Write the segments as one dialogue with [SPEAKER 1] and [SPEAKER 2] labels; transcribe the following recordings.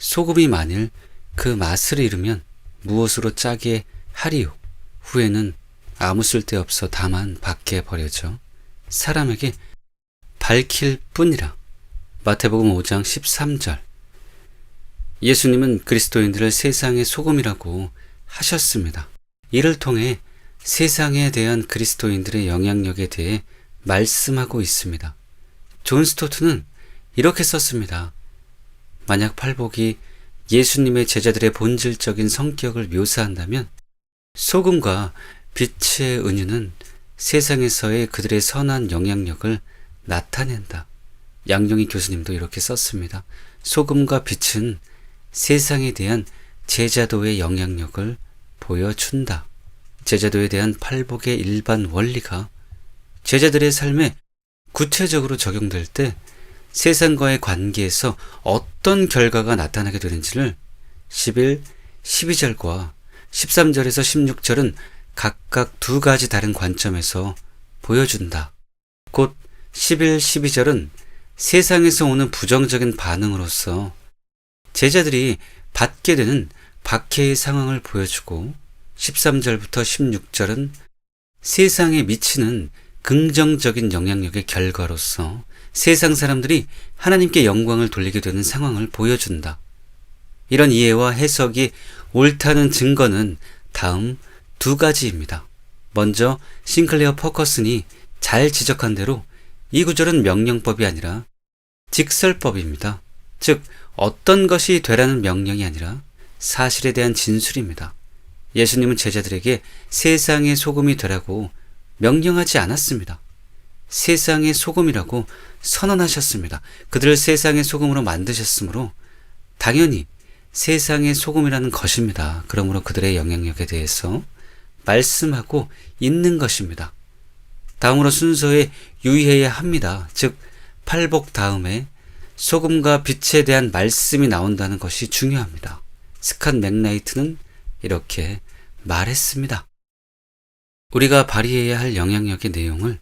[SPEAKER 1] 소금이 만일 그 맛을 잃으면 무엇으로 짜게 하리요. 후에는 아무 쓸데없어 다만 밖에 버려져 사람에게 밝힐 뿐이라. 마태복음 5장 13절. 예수님은 그리스도인들을 세상의 소금이라고 하셨습니다. 이를 통해 세상에 대한 그리스도인들의 영향력에 대해 말씀하고 있습니다. 존 스토트는 이렇게 썼습니다. 만약 팔복이 예수님의 제자들의 본질적인 성격을 묘사한다면 소금과 빛의 은유는 세상에서의 그들의 선한 영향력을 나타낸다. 양용희 교수님도 이렇게 썼습니다. 소금과 빛은 세상에 대한 제자도의 영향력을 보여준다. 제자도에 대한 팔복의 일반 원리가 제자들의 삶에 구체적으로 적용될 때 세상과의 관계에서 어떤 결과가 나타나게 되는지를 11, 12절과 13절에서 16절은 각각 두 가지 다른 관점에서 보여준다. 곧 11, 12절은 세상에서 오는 부정적인 반응으로서 제자들이 받게 되는 박해의 상황을 보여주고 13절부터 16절은 세상에 미치는 긍정적인 영향력의 결과로서 세상 사람들이 하나님께 영광을 돌리게 되는 상황을 보여준다. 이런 이해와 해석이 옳다는 증거는 다음 두 가지입니다. 먼저 싱클레어 퍼커슨이 잘 지적한 대로 이 구절은 명령법이 아니라 직설법입니다. 즉 어떤 것이 되라는 명령이 아니라 사실에 대한 진술입니다. 예수님은 제자들에게 세상의 소금이 되라고 명령하지 않았습니다. 세상의 소금이라고 선언하셨습니다. 그들을 세상의 소금으로 만드셨으므로 당연히 세상의 소금이라는 것입니다. 그러므로 그들의 영향력에 대해서 말씀하고 있는 것입니다. 다음으로 순서에 유의해야 합니다. 즉 팔복 다음에 소금과 빛에 대한 말씀이 나온다는 것이 중요합니다. 스캇 맥나이트는 이렇게 말했습니다. 우리가 발휘해야 할 영향력의 내용을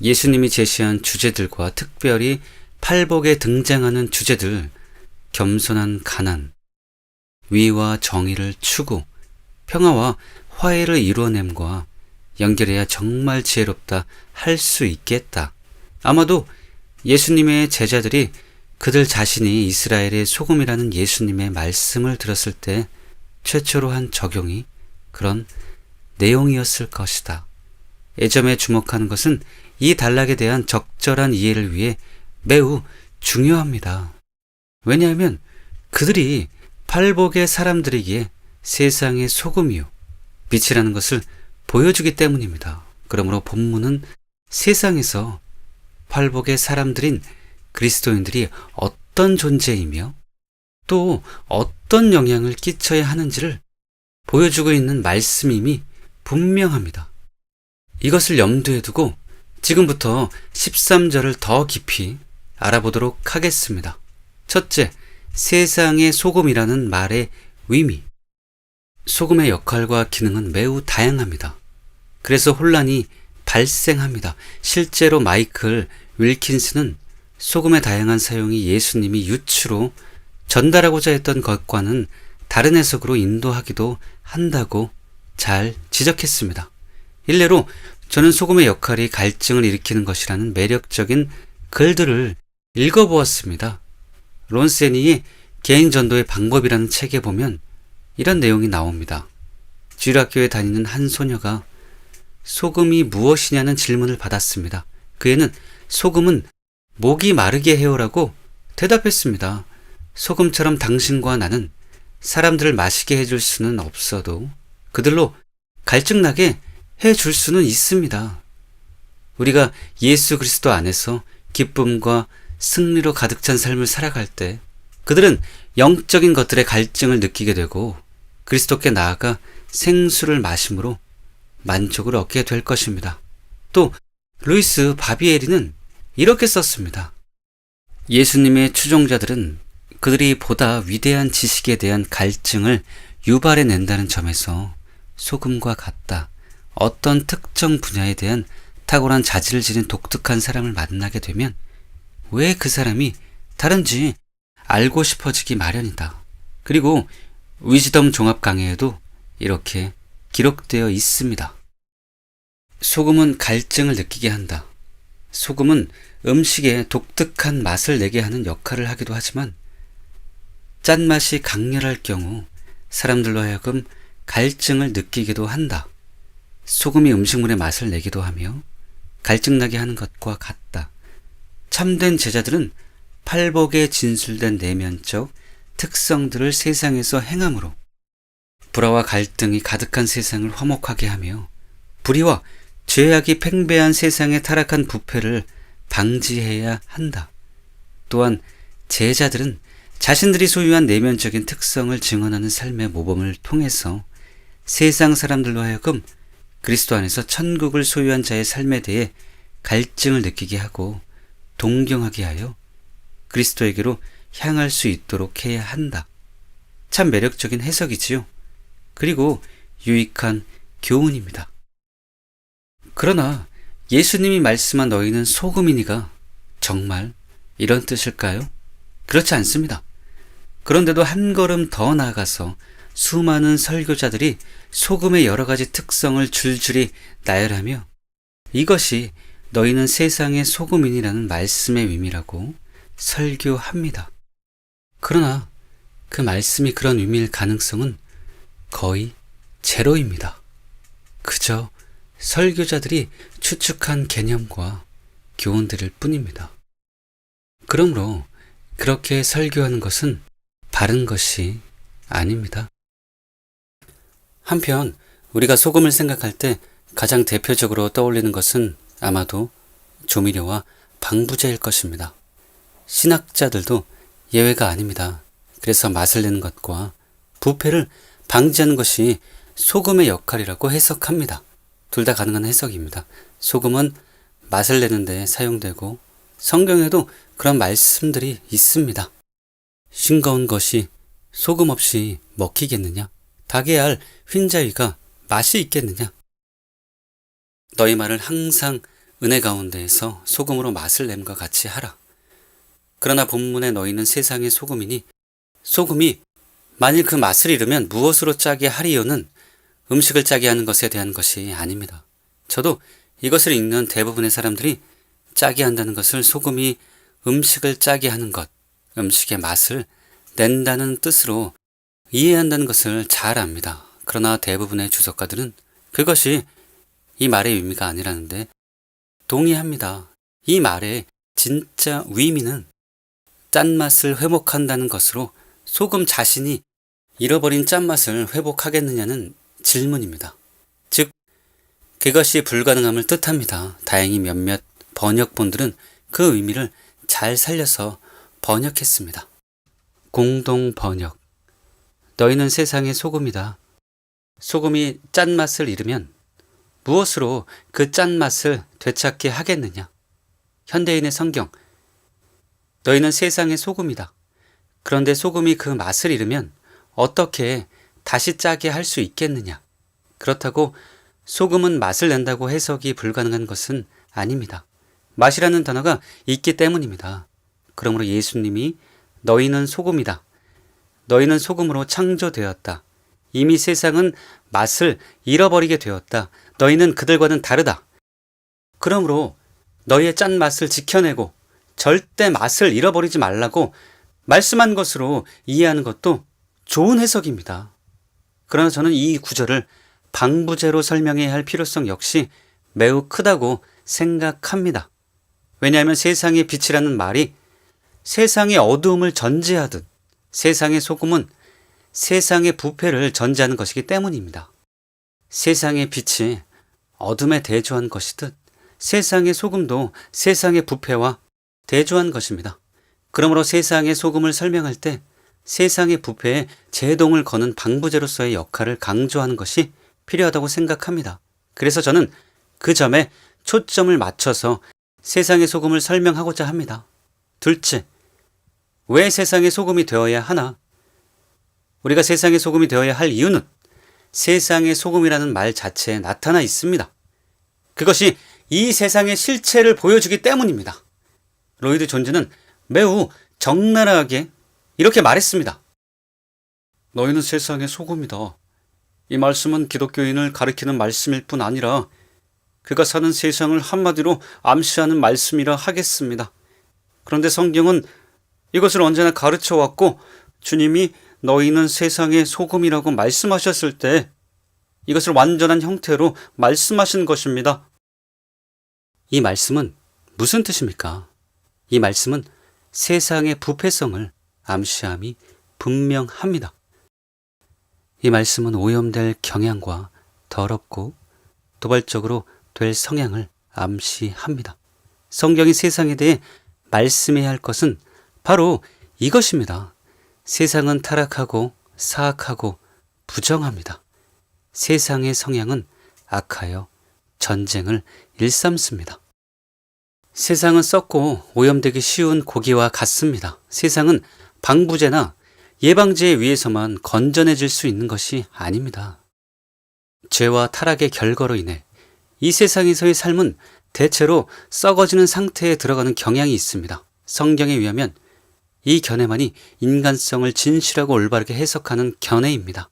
[SPEAKER 1] 예수님이 제시한 주제들과 특별히 팔복에 등장하는 주제들, 겸손한 가난, 위와 정의를 추구, 평화와 화해를 이루어냄과 연결해야 정말 지혜롭다 할 수 있겠다. 아마도 예수님의 제자들이 그들 자신이 이스라엘의 소금이라는 예수님의 말씀을 들었을 때 최초로 한 적용이 그런 내용이었을 것이다. 애점에 주목하는 것은 이 단락에 대한 적절한 이해를 위해 매우 중요합니다. 왜냐하면 그들이 팔복의 사람들에게 세상의 소금이요 빛이라는 것을 보여주기 때문입니다. 그러므로 본문은 세상에서 팔복의 사람들인 그리스도인들이 어떤 존재이며 또 어떤 영향을 끼쳐야 하는지를 보여주고 있는 말씀임이 분명합니다. 이것을 염두에 두고 지금부터 13절을 더 깊이 알아보도록 하겠습니다. 첫째, 세상의 소금이라는 말의 의미. 소금의 역할과 기능은 매우 다양합니다. 그래서 혼란이 발생합니다. 실제로 마이클 윌킨스는 소금의 다양한 사용이 예수님이 유추로 전달하고자 했던 것과는 다른 해석으로 인도하기도 한다고 잘 지적했습니다. 일례로 저는 소금의 역할이 갈증을 일으키는 것이라는 매력적인 글들을 읽어보았습니다. 론세니의 개인 전도의 방법이라는 책에 보면 이런 내용이 나옵니다. 주일학교에 다니는 한 소녀가 소금이 무엇이냐는 질문을 받았습니다. 그 애는 소금은 목이 마르게 해요라고 대답했습니다. 소금처럼 당신과 나는 사람들을 마시게 해줄 수는 없어도 그들로 갈증나게 해줄 수는 있습니다. 우리가 예수 그리스도 안에서 기쁨과 승리로 가득 찬 삶을 살아갈 때 그들은 영적인 것들의 갈증을 느끼게 되고 그리스도께 나아가 생수를 마심으로 만족을 얻게 될 것입니다. 또 루이스 바비에리는 이렇게 썼습니다. 예수님의 추종자들은 그들이 보다 위대한 지식에 대한 갈증을 유발해낸다는 점에서 소금과 같다. 어떤 특정 분야에 대한 탁월한 자질을 지닌 독특한 사람을 만나게 되면 왜 그 사람이 다른지 알고 싶어지기 마련이다. 그리고 위즈덤 종합 강해에도 이렇게 기록되어 있습니다. 소금은 갈증을 느끼게 한다. 소금은 음식에 독특한 맛을 내게 하는 역할을 하기도 하지만 짠맛이 강렬할 경우 사람들로 하여금 갈증을 느끼기도 한다. 소금이 음식물의 맛을 내기도 하며 갈증나게 하는 것과 같다. 참된 제자들은 팔복에 진술된 내면적 특성들을 세상에서 행함으로 불화와 갈등이 가득한 세상을 화목하게 하며 불의와 죄악이 팽배한 세상에 타락한 부패를 방지해야 한다. 또한 제자들은 자신들이 소유한 내면적인 특성을 증언하는 삶의 모범을 통해서 세상 사람들로 하여금 그리스도 안에서 천국을 소유한 자의 삶에 대해 갈증을 느끼게 하고 동경하게 하여 그리스도에게로 향할 수 있도록 해야 한다. 참 매력적인 해석이지요. 그리고 유익한 교훈입니다. 그러나 예수님이 말씀한 너희는 소금이니가 정말 이런 뜻일까요? 그렇지 않습니다. 그런데도 한 걸음 더 나아가서 수많은 설교자들이 소금의 여러 가지 특성을 줄줄이 나열하며 이것이 너희는 세상의 소금이니라는 말씀의 의미라고 설교합니다. 그러나 그 말씀이 그런 의미일 가능성은 거의 제로입니다. 그저 설교자들이 추측한 개념과 교훈들일 뿐입니다. 그러므로 그렇게 설교하는 것은 바른 것이 아닙니다. 한편 우리가 소금을 생각할 때 가장 대표적으로 떠올리는 것은 아마도 조미료와 방부제일 것입니다. 신학자들도 예외가 아닙니다. 그래서 맛을 내는 것과 부패를 방지하는 것이 소금의 역할이라고 해석합니다. 둘 다 가능한 해석입니다. 소금은 맛을 내는 데 사용되고 성경에도 그런 말씀들이 있습니다. 싱거운 것이 소금 없이 먹히겠느냐? 닭의 알 흰자위가 맛이 있겠느냐? 너희 말을 항상 은혜 가운데에서 소금으로 맛을 냄과 같이 하라. 그러나 본문에 너희는 세상의 소금이니 소금이 만일 그 맛을 잃으면 무엇으로 짜게 하리요는 음식을 짜게 하는 것에 대한 것이 아닙니다. 저도 이것을 읽는 대부분의 사람들이 짜게 한다는 것을 소금이 음식을 짜게 하는 것, 음식의 맛을 낸다는 뜻으로 이해한다는 것을 잘 압니다. 그러나 대부분의 주석가들은 그것이 이 말의 의미가 아니라는데 동의합니다. 이 말의 진짜 의미는 짠맛을 회복한다는 것으로 소금 자신이 잃어버린 짠맛을 회복하겠느냐는 질문입니다. 즉, 그것이 불가능함을 뜻합니다. 다행히 몇몇 번역본들은 그 의미를 잘 살려서 번역했습니다. 공동 번역. 너희는 세상의 소금이다. 소금이 짠맛을 잃으면 무엇으로 그 짠맛을 되찾게 하겠느냐? 현대인의 성경. 너희는 세상의 소금이다. 그런데 소금이 그 맛을 잃으면 어떻게 다시 짜게 할 수 있겠느냐? 그렇다고 소금은 맛을 낸다고 해석이 불가능한 것은 아닙니다. 맛이라는 단어가 있기 때문입니다. 그러므로 예수님이 너희는 소금이다. 너희는 소금으로 창조되었다. 이미 세상은 맛을 잃어버리게 되었다. 너희는 그들과는 다르다. 그러므로 너희의 짠맛을 지켜내고 절대 맛을 잃어버리지 말라고 말씀한 것으로 이해하는 것도 좋은 해석입니다. 그러나 저는 이 구절을 방부제로 설명해야 할 필요성 역시 매우 크다고 생각합니다. 왜냐하면 세상의 빛이라는 말이 세상의 어두움을 전제하듯 세상의 소금은 세상의 부패를 전제하는 것이기 때문입니다. 세상의 빛이 어둠에 대조한 것이듯 세상의 소금도 세상의 부패와 대조한 것입니다. 그러므로 세상의 소금을 설명할 때 세상의 부패에 제동을 거는 방부제로서의 역할을 강조하는 것이 필요하다고 생각합니다. 그래서 저는 그 점에 초점을 맞춰서 세상의 소금을 설명하고자 합니다. 둘째, 왜 세상의 소금이 되어야 하나? 우리가 세상의 소금이 되어야 할 이유는 세상의 소금이라는 말 자체에 나타나 있습니다. 그것이 이 세상의 실체를 보여주기 때문입니다. 로이드 존즈는 매우 적나라하게 이렇게 말했습니다. 너희는 세상의 소금이다. 이 말씀은 기독교인을 가리키는 말씀일 뿐 아니라 그가 사는 세상을 한마디로 암시하는 말씀이라 하겠습니다. 그런데 성경은 이것을 언제나 가르쳐 왔고 주님이 너희는 세상의 소금이라고 말씀하셨을 때 이것을 완전한 형태로 말씀하신 것입니다. 이 말씀은 무슨 뜻입니까? 이 말씀은 세상의 부패성을 암시함이 분명합니다. 이 말씀은 오염될 경향과 더럽고 도발적으로 될 성향을 암시합니다. 성경이 세상에 대해 말씀해야 할 것은 바로 이것입니다. 세상은 타락하고 사악하고 부정합니다. 세상의 성향은 악하여 전쟁을 일삼습니다. 세상은 썩고 오염되기 쉬운 고기와 같습니다. 세상은 방부제나 예방제에 의해서만 건전해질 수 있는 것이 아닙니다. 죄와 타락의 결과로 인해 이 세상에서의 삶은 대체로 썩어지는 상태에 들어가는 경향이 있습니다. 성경에 의하면 이 견해만이 인간성을 진실하고 올바르게 해석하는 견해입니다.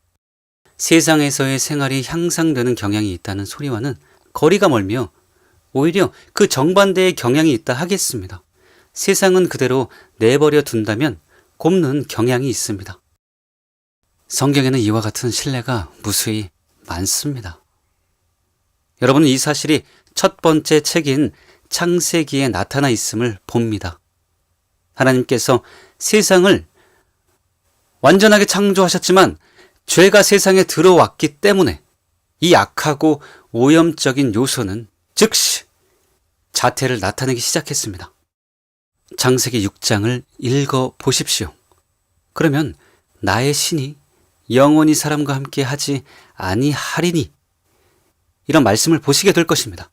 [SPEAKER 1] 세상에서의 생활이 향상되는 경향이 있다는 소리와는 거리가 멀며 오히려 그 정반대의 경향이 있다 하겠습니다. 세상은 그대로 내버려 둔다면 곱는 경향이 있습니다. 성경에는 이와 같은 신뢰가 무수히 많습니다. 여러분은 이 사실이 첫 번째 책인 창세기에 나타나 있음을 봅니다. 하나님께서 세상을 완전하게 창조하셨지만 죄가 세상에 들어왔기 때문에 이 악하고 오염적인 요소는 즉시 자태를 나타내기 시작했습니다. 창세기 6장을 읽어 보십시오. 그러면 나의 신이 영원히 사람과 함께 하지 아니하리니 이런 말씀을 보시게 될 것입니다.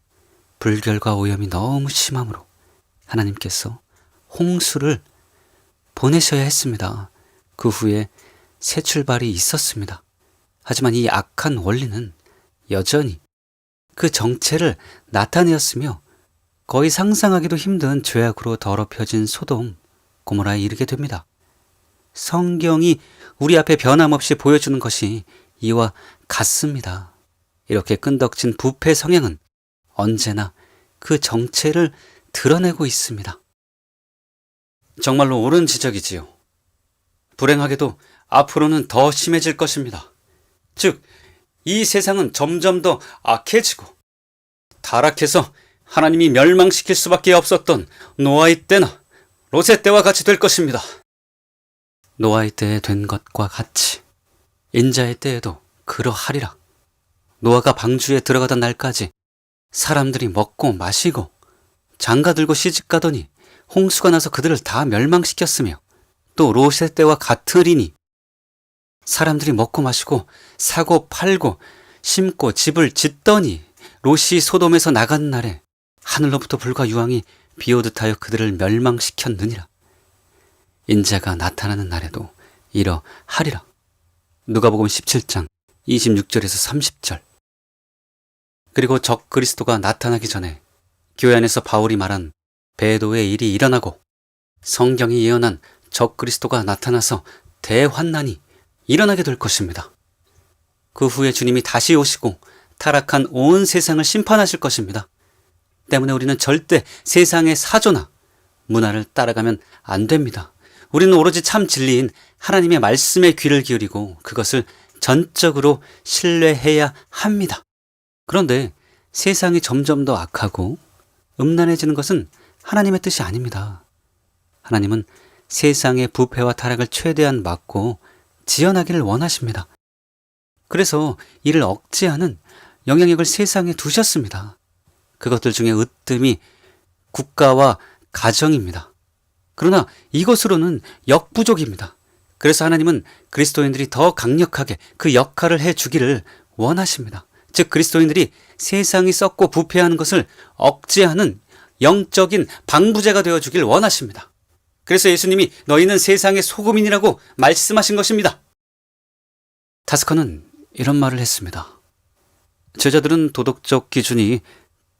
[SPEAKER 1] 불결과 오염이 너무 심함으로 하나님께서 홍수를 보내셔야 했습니다. 그 후에 새 출발이 있었습니다. 하지만 이 악한 원리는 여전히 그 정체를 나타내었으며 거의 상상하기도 힘든 죄악으로 더럽혀진 소돔, 고모라에 이르게 됩니다. 성경이 우리 앞에 변함없이 보여주는 것이 이와 같습니다. 이렇게 끈덕진 부패 성향은 언제나 그 정체를 드러내고 있습니다. 정말로 옳은 지적이지요. 불행하게도 앞으로는 더 심해질 것입니다. 즉, 이 세상은 점점 더 악해지고 타락해서 하나님이 멸망시킬 수밖에 없었던 노아의 때나 롯의 때와 같이 될 것입니다. 노아의 때에 된 것과 같이 인자의 때에도 그러하리라. 노아가 방주에 들어가던 날까지 사람들이 먹고 마시고 장가들고 시집가더니 홍수가 나서 그들을 다 멸망시켰으며 또 롯의 때와 같으리니 사람들이 먹고 마시고 사고 팔고 심고 집을 짓더니 롯이 소돔에서 나간 날에 하늘로부터 불과 유황이 비오듯 하여 그들을 멸망시켰느니라. 인자가 나타나는 날에도 이러하리라. 누가복음 17장 26절에서 30절. 그리고 적 그리스도가 나타나기 전에 교회 안에서 바울이 말한 배도의 일이 일어나고 성경이 예언한 적 그리스도가 나타나서 대환난이 일어나게 될 것입니다. 그 후에 주님이 다시 오시고 타락한 온 세상을 심판하실 것입니다. 때문에 우리는 절대 세상의 사조나 문화를 따라가면 안 됩니다. 우리는 오로지 참 진리인 하나님의 말씀에 귀를 기울이고 그것을 전적으로 신뢰해야 합니다. 그런데 세상이 점점 더 악하고 음란해지는 것은 하나님의 뜻이 아닙니다. 하나님은 세상의 부패와 타락을 최대한 막고 지연하기를 원하십니다. 그래서 이를 억제하는 영향력을 세상에 두셨습니다. 그것들 중에 으뜸이 국가와 가정입니다. 그러나 이것으로는 역부족입니다. 그래서 하나님은 그리스도인들이 더 강력하게 그 역할을 해주기를 원하십니다. 즉 그리스도인들이 세상이 썩고 부패하는 것을 억제하는 영적인 방부제가 되어주길 원하십니다. 그래서 예수님이 너희는 세상의 소금이라고 말씀하신 것입니다. 타스커는 이런 말을 했습니다. 제자들은 도덕적 기준이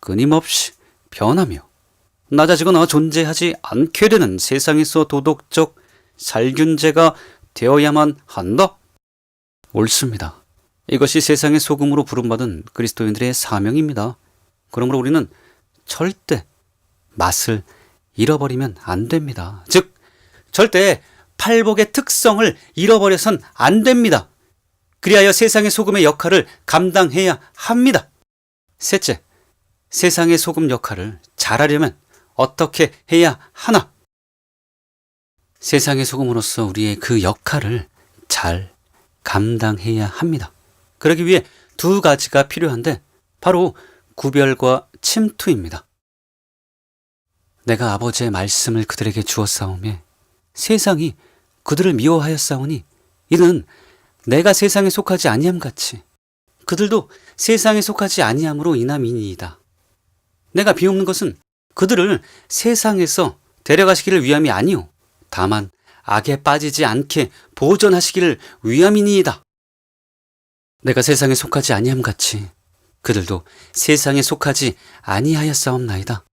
[SPEAKER 1] 끊임없이 변하며 낮아지거나 존재하지 않게 되는 세상에서 도덕적 살균제가 되어야만 한다? 옳습니다. 이것이 세상의 소금으로 부름받은 그리스도인들의 사명입니다. 그러므로 우리는 절대 맛을 잃어버리면 안 됩니다. 즉, 절대 팔복의 특성을 잃어버려선 안 됩니다. 그리하여 세상의 소금의 역할을 감당해야 합니다. 셋째, 세상의 소금 역할을 잘하려면 어떻게 해야 하나? 세상의 소금으로서 우리의 그 역할을 잘 감당해야 합니다. 그러기 위해 두 가지가 필요한데 바로 구별과 침투입니다. 내가 아버지의 말씀을 그들에게 주었사오매 세상이 그들을 미워하였사오니 이는 내가 세상에 속하지 아니함같이 그들도 세상에 속하지 아니함으로 인함이니이다. 내가 비옵는 것은 그들을 세상에서 데려가시기를 위함이 아니오 다만 악에 빠지지 않게 보존하시기를 위함이니이다. 내가 세상에 속하지 아니함같이 그들도 세상에 속하지 아니하였사옵나이다.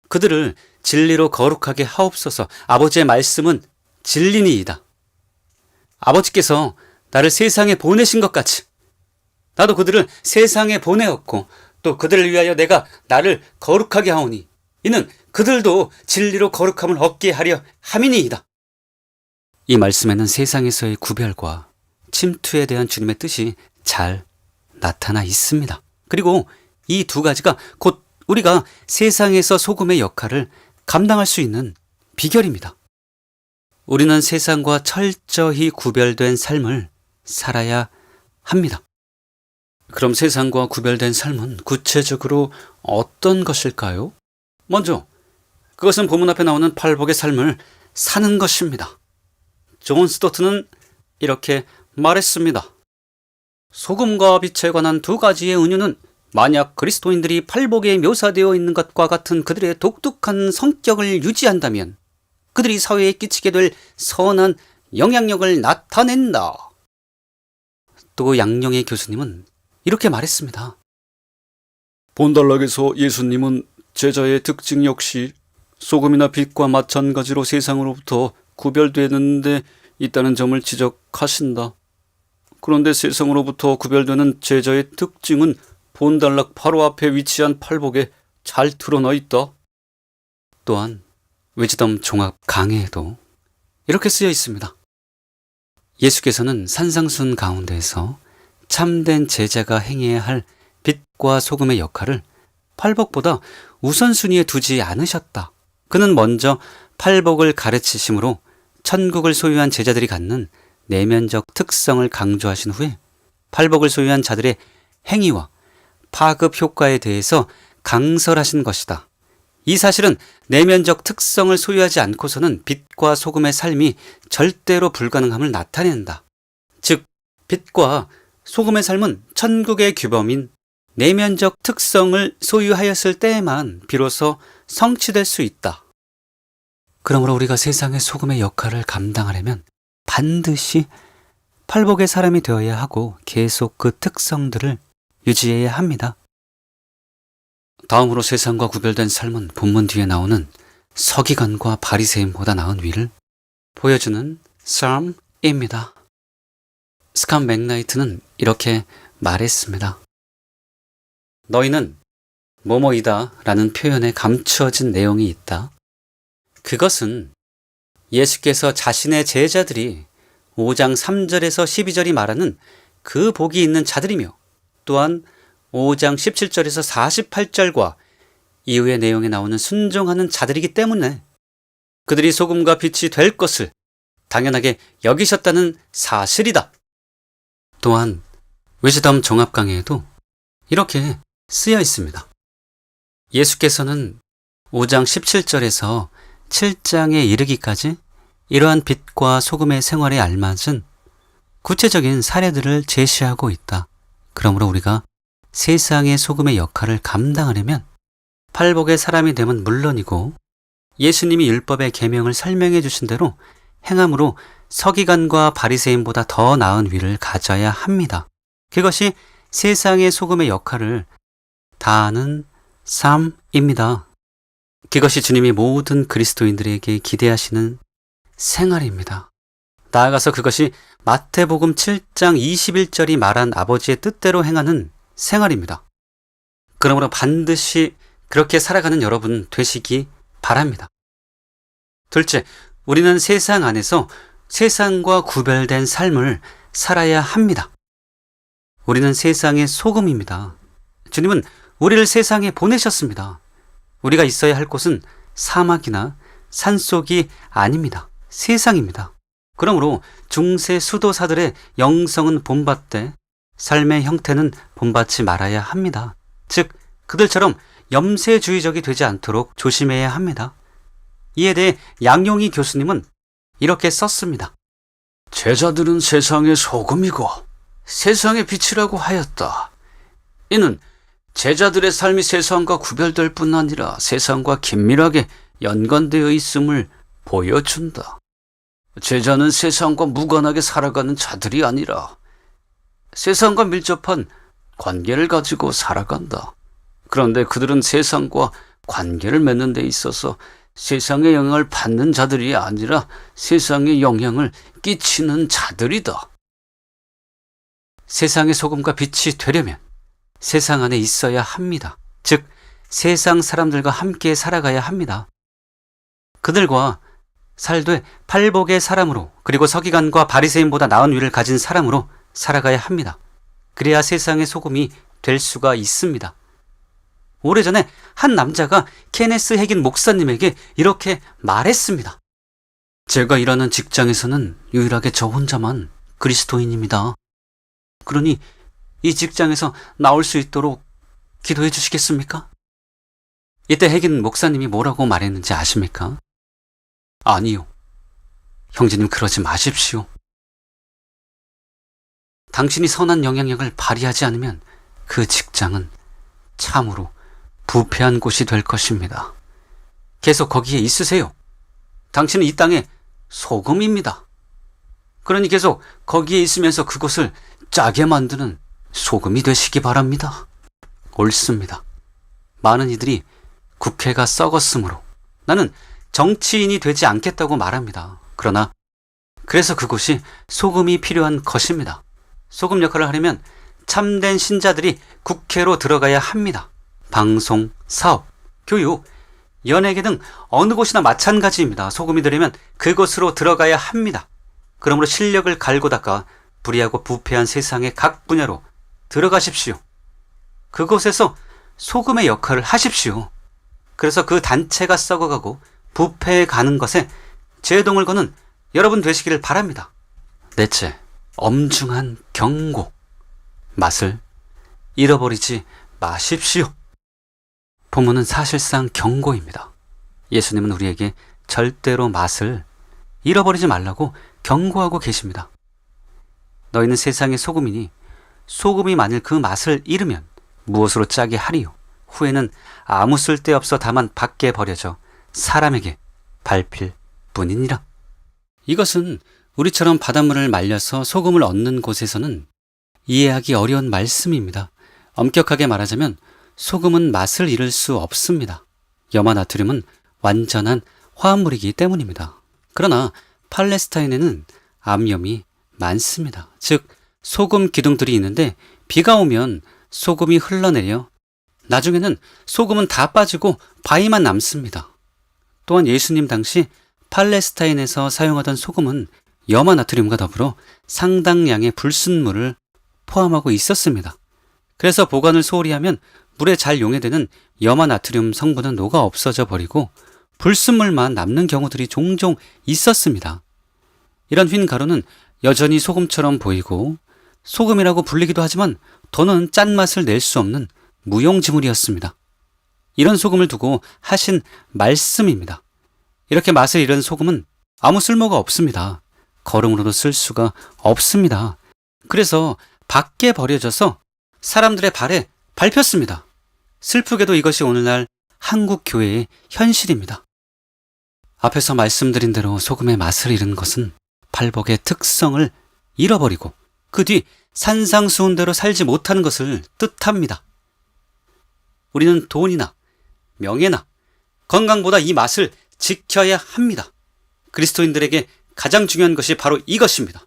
[SPEAKER 1] 그들을 진리로 거룩하게 하옵소서. 아버지의 말씀은 진리니이다. 아버지께서 나를 세상에 보내신 것 같이 나도 그들을 세상에 보내었고 또 그들을 위하여 내가 나를 거룩하게 하오니 이는 그들도 진리로 거룩함을 얻게 하려 함이니이다. 이 말씀에는 세상에서의 구별과 침투에 대한 주님의 뜻이 잘 나타나 있습니다. 그리고 이 두 가지가 곧 우리가 세상에서 소금의 역할을 감당할 수 있는 비결입니다. 우리는 세상과 철저히 구별된 삶을 살아야 합니다. 그럼 세상과 구별된 삶은 구체적으로 어떤 것일까요? 먼저 그것은 본문 앞에 나오는 팔복의 삶을 사는 것입니다. 존 스토트는 이렇게 말했습니다. 소금과 빛에 관한 두 가지의 은유는 만약 그리스도인들이 팔복에 묘사되어 있는 것과 같은 그들의 독특한 성격을 유지한다면 그들이 사회에 끼치게 될 선한 영향력을 나타낸다. 또 양령의 교수님은 이렇게 말했습니다. 본단락에서 예수님은 제자의 특징 역시 소금이나 빛과 마찬가지로 세상으로부터 구별되는데 있다는 점을 지적하신다. 그런데 세상으로부터 구별되는 제자의 특징은 본단락 바로 앞에 위치한 팔복에 잘 드러나 있다. 또한 위즈덤 종합 강해에도 이렇게 쓰여 있습니다. 예수께서는 산상순 가운데에서 참된 제자가 행해야 할 빛과 소금의 역할을 팔복보다 우선순위에 두지 않으셨다. 그는 먼저 팔복을 가르치심으로 천국을 소유한 제자들이 갖는 내면적 특성을 강조하신 후에 팔복을 소유한 자들의 행위와 파급 효과에 대해서 강설하신 것이다. 이 사실은 내면적 특성을 소유하지 않고서는 빛과 소금의 삶이 절대로 불가능함을 나타낸다. 즉, 빛과 소금의 삶은 천국의 규범인 내면적 특성을 소유하였을 때에만 비로소 성취될 수 있다. 그러므로 우리가 세상의 소금의 역할을 감당하려면 반드시 팔복의 사람이 되어야 하고 계속 그 특성들을 유지해야 합니다. 다음으로 세상과 구별된 삶은 본문 뒤에 나오는 서기관과 바리새인보다 나은 위를 보여주는 삶입니다. 스칸 맥나이트는 이렇게 말했습니다. 너희는 뭐뭐이다 라는 표현에 감추어진 내용이 있다. 그것은 예수께서 자신의 제자들이 5장 3절에서 12절이 말하는 그 복이 있는 자들이며 또한 5장 17절에서 48절과 이후의 내용에 나오는 순종하는 자들이기 때문에 그들이 소금과 빛이 될 것을 당연하게 여기셨다는 사실이다. 또한 위즈덤 종합 강해에도 이렇게 쓰여 있습니다. 예수께서는 5장 17절에서 7장에 이르기까지 이러한 빛과 소금의 생활에 알맞은 구체적인 사례들을 제시하고 있다. 그러므로 우리가 세상의 소금의 역할을 감당하려면 팔복의 사람이 되면 물론이고 예수님이 율법의 계명을 설명해 주신 대로 행함으로 서기관과 바리새인보다 더 나은 위를 가져야 합니다. 그것이 세상의 소금의 역할을 다하는 삶입니다. 그것이 주님이 모든 그리스도인들에게 기대하시는 생활입니다. 나아가서 그것이 마태복음 7장 21절이 말한 아버지의 뜻대로 행하는 생활입니다. 그러므로 반드시 그렇게 살아가는 여러분 되시기 바랍니다. 둘째, 우리는 세상 안에서 세상과 구별된 삶을 살아야 합니다. 우리는 세상의 소금입니다. 주님은 우리를 세상에 보내셨습니다. 우리가 있어야 할 곳은 사막이나 산속이 아닙니다. 세상입니다. 그러므로 중세 수도사들의 영성은 본받되 삶의 형태는 본받지 말아야 합니다. 즉, 그들처럼 염세주의적이 되지 않도록 조심해야 합니다. 이에 대해 양용희 교수님은 이렇게 썼습니다.
[SPEAKER 2] 제자들은 세상의 소금이고 세상의 빛이라고 하였다. 이는 제자들의 삶이 세상과 구별될 뿐 아니라 세상과 긴밀하게 연관되어 있음을 보여준다. 제자는 세상과 무관하게 살아가는 자들이 아니라 세상과 밀접한 관계를 가지고 살아간다. 그런데 그들은 세상과 관계를 맺는 데 있어서 세상의 영향을 받는 자들이 아니라 세상에 영향을 끼치는 자들이다.
[SPEAKER 1] 세상의 소금과 빛이 되려면 세상 안에 있어야 합니다. 즉, 세상 사람들과 함께 살아가야 합니다. 그들과 살되 팔복의 사람으로, 그리고 서기관과 바리새인보다 나은 위를 가진 사람으로 살아가야 합니다. 그래야 세상의 소금이 될 수가 있습니다. 오래전에 한 남자가 케네스 해긴 목사님에게 이렇게 말했습니다. 제가 일하는 직장에서는 유일하게 저 혼자만 그리스도인입니다. 그러니 이 직장에서 나올 수 있도록 기도해 주시겠습니까? 이때 해긴 목사님이 뭐라고 말했는지 아십니까? 아니요. 형제님, 그러지 마십시오. 당신이 선한 영향력을 발휘하지 않으면 그 직장은 참으로 부패한 곳이 될 것입니다. 계속 거기에 있으세요. 당신은 이 땅의 소금입니다. 그러니 계속 거기에 있으면서 그곳을 짜게 만드는 소금이 되시기 바랍니다. 옳습니다. 많은 이들이 국회가 썩었으므로 나는 정치인이 되지 않겠다고 말합니다. 그러나 그래서 그곳이 소금이 필요한 것입니다. 소금 역할을 하려면 참된 신자들이 국회로 들어가야 합니다. 방송, 사업, 교육, 연예계 등 어느 곳이나 마찬가지입니다. 소금이 되려면 그곳으로 들어가야 합니다. 그러므로 실력을 갈고 닦아 불의하고 부패한 세상의 각 분야로 들어가십시오. 그곳에서 소금의 역할을 하십시오. 그래서 그 단체가 썩어가고 부패해 가는 것에 제동을 거는 여러분 되시기를 바랍니다. 넷째, 엄중한 경고. 맛을 잃어버리지 마십시오. 본문은 사실상 경고입니다. 예수님은 우리에게 절대로 맛을 잃어버리지 말라고 경고하고 계십니다. 너희는 세상의 소금이니 소금이 만일 그 맛을 잃으면 무엇으로 짜게 하리요? 후에는 아무 쓸데없어 다만 밖에 버려져 사람에게 밟힐 뿐이니라. 이것은 우리처럼 바닷물을 말려서 소금을 얻는 곳에서는 이해하기 어려운 말씀입니다. 엄격하게 말하자면 소금은 맛을 잃을 수 없습니다. 염화나트륨은 완전한 화합물이기 때문입니다. 그러나 팔레스타인에는 암염이 많습니다. 즉, 소금 기둥들이 있는데 비가 오면 소금이 흘러내려 나중에는 소금은 다 빠지고 바위만 남습니다. 또한 예수님 당시 팔레스타인에서 사용하던 소금은 염화나트륨과 더불어 상당량의 불순물을 포함하고 있었습니다. 그래서 보관을 소홀히 하면 물에 잘 용해되는 염화나트륨 성분은 녹아 없어져 버리고 불순물만 남는 경우들이 종종 있었습니다. 이런 휜 가루는 여전히 소금처럼 보이고 소금이라고 불리기도 하지만 더는 짠맛을 낼 수 없는 무용지물이었습니다. 이런 소금을 두고 하신 말씀입니다. 이렇게 맛을 잃은 소금은 아무 쓸모가 없습니다. 거름으로도 쓸 수가 없습니다. 그래서 밖에 버려져서 사람들의 발에 밟혔습니다. 슬프게도 이것이 오늘날 한국 교회의 현실입니다. 앞에서 말씀드린 대로 소금의 맛을 잃은 것은 팔복의 특성을 잃어버리고 그 뒤 산상수훈대로 살지 못하는 것을 뜻합니다. 우리는 돈이나 명예나 건강보다 이 맛을 지켜야 합니다. 그리스도인들에게 가장 중요한 것이 바로 이것입니다.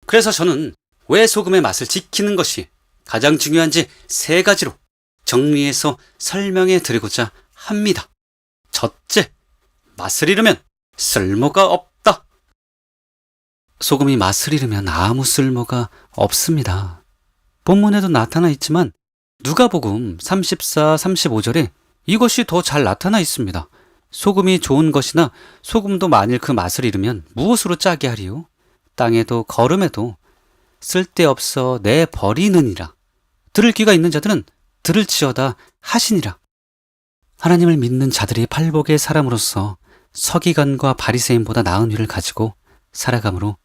[SPEAKER 1] 그래서 저는 왜 소금의 맛을 지키는 것이 가장 중요한지 3가지로 정리해서 설명해 드리고자 합니다. 첫째, 맛을 잃으면 쓸모가 없다. 소금이 맛을 잃으면 아무 쓸모가 없습니다. 본문에도 나타나 있지만 누가복음 34, 35절에 이것이 더 잘 나타나 있습니다. 소금이 좋은 것이나 소금도 만일 그 맛을 잃으면 무엇으로 짜게 하리요? 땅에도 거름에도 쓸데없어 내버리느니라. 들을 귀가 있는 자들은 들을지어다 하시니라. 하나님을 믿는 자들이 팔복의 사람으로서 서기관과 바리새인보다 나은 일을 가지고 살아감으로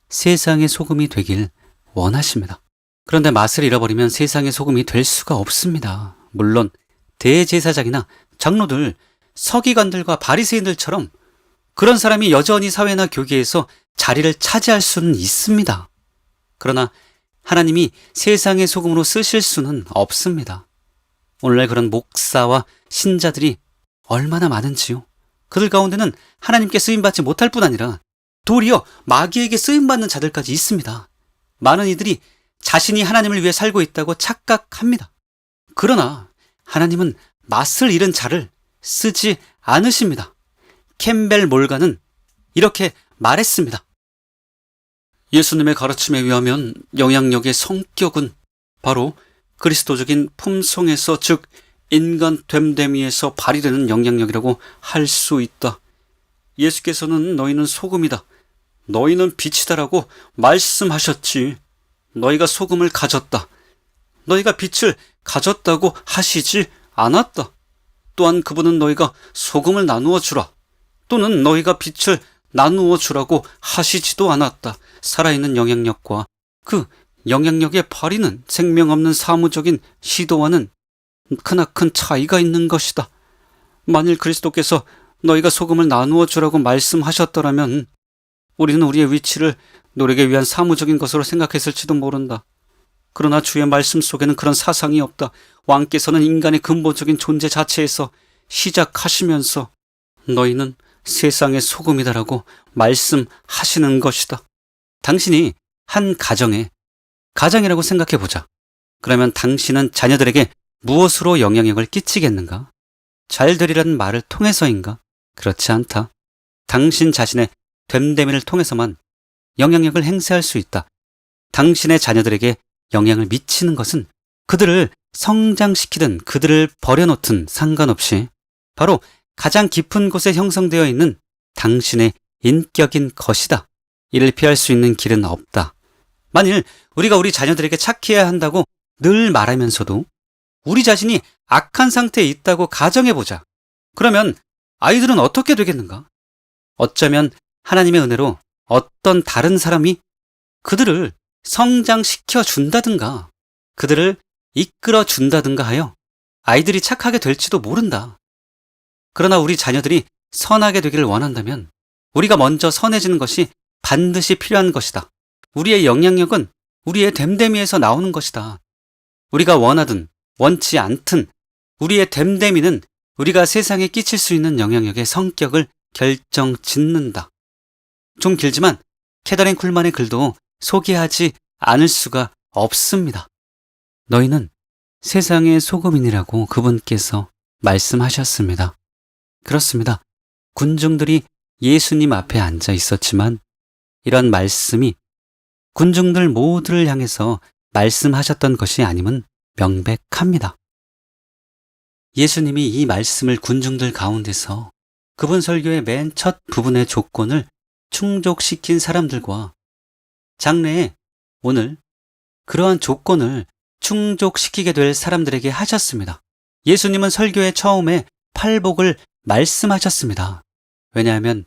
[SPEAKER 1] 세상의 소금이 되길 원하십니다. 그런데 맛을 잃어버리면 세상의 소금이 될 수가 없습니다. 물론 대제사장이나 장로들, 서기관들과 바리새인들처럼 그런 사람이 여전히 사회나 교계에서 자리를 차지할 수는 있습니다. 그러나 하나님이 세상의 소금으로 쓰실 수는 없습니다. 오늘날 그런 목사와 신자들이 얼마나 많은지요. 그들 가운데는 하나님께 쓰임받지 못할 뿐 아니라 도리어 마귀에게 쓰임받는 자들까지 있습니다. 많은 이들이 자신이 하나님을 위해 살고 있다고 착각합니다. 그러나 하나님은 맛을 잃은 자를 쓰지 않으십니다. 캠벨 몰가는 이렇게 말했습니다. 예수님의 가르침에 의하면 영향력의 성격은 바로 그리스도적인 품성에서, 즉 인간 됨됨이에서 발휘되는 영향력이라고 할 수 있다. 예수께서는 너희는 소금이다, 너희는 빛이다라고 말씀하셨지. 너희가 소금을 가졌다, 너희가 빛을 가졌다고 하시지 않았다. 또한 그분은 너희가 소금을 나누어 주라, 또는 너희가 빛을 나누어 주라고 하시지도 않았다. 살아있는 영향력과 그 영향력의 발휘는 생명 없는 사무적인 시도와는 크나큰 차이가 있는 것이다. 만일 그리스도께서 너희가 소금을 나누어 주라고 말씀하셨더라면 우리는 우리의 위치를 노력에 위한 사무적인 것으로 생각했을지도 모른다. 그러나 주의 말씀 속에는 그런 사상이 없다. 왕께서는 인간의 근본적인 존재 자체에서 시작하시면서 너희는 세상의 소금이다라고 말씀하시는 것이다. 당신이 한 가장이라고 생각해보자. 그러면 당신은 자녀들에게 무엇으로 영향력을 끼치겠는가? 잘 되리라는 말을 통해서인가? 그렇지 않다. 당신 자신의 됨됨이를 통해서만 영향력을 행사할 수 있다. 당신의 자녀들에게 영향을 미치는 것은 그들을 성장시키든 그들을 버려놓든 상관없이 바로 가장 깊은 곳에 형성되어 있는 당신의 인격인 것이다. 이를 피할 수 있는 길은 없다. 만일 우리가 우리 자녀들에게 착해야 한다고 늘 말하면서도 우리 자신이 악한 상태에 있다고 가정해보자. 그러면 아이들은 어떻게 되겠는가? 어쩌면 하나님의 은혜로 어떤 다른 사람이 그들을 성장시켜 준다든가 그들을 이끌어 준다든가 하여 아이들이 착하게 될지도 모른다. 그러나 우리 자녀들이 선하게 되기를 원한다면 우리가 먼저 선해지는 것이 반드시 필요한 것이다. 우리의 영향력은 우리의 됨됨이에서 나오는 것이다. 우리가 원하든 원치 않든 우리의 됨됨이는 우리가 세상에 끼칠 수 있는 영향력의 성격을 결정짓는다. 좀 길지만 캐더린 쿨만의 글도 소개하지 않을 수가 없습니다. 너희는 세상의 소금이니라고 그분께서 말씀하셨습니다. 그렇습니다. 군중들이 예수님 앞에 앉아 있었지만 이런 말씀이 군중들 모두를 향해서 말씀하셨던 것이 아님은 명백합니다. 예수님이 이 말씀을 군중들 가운데서 그분 설교의 맨 첫 부분의 조건을 충족시킨 사람들과 장래에 오늘 그러한 조건을 충족시키게 될 사람들에게 하셨습니다. 예수님은 설교의 처음에 팔복을 말씀하셨습니다. 왜냐하면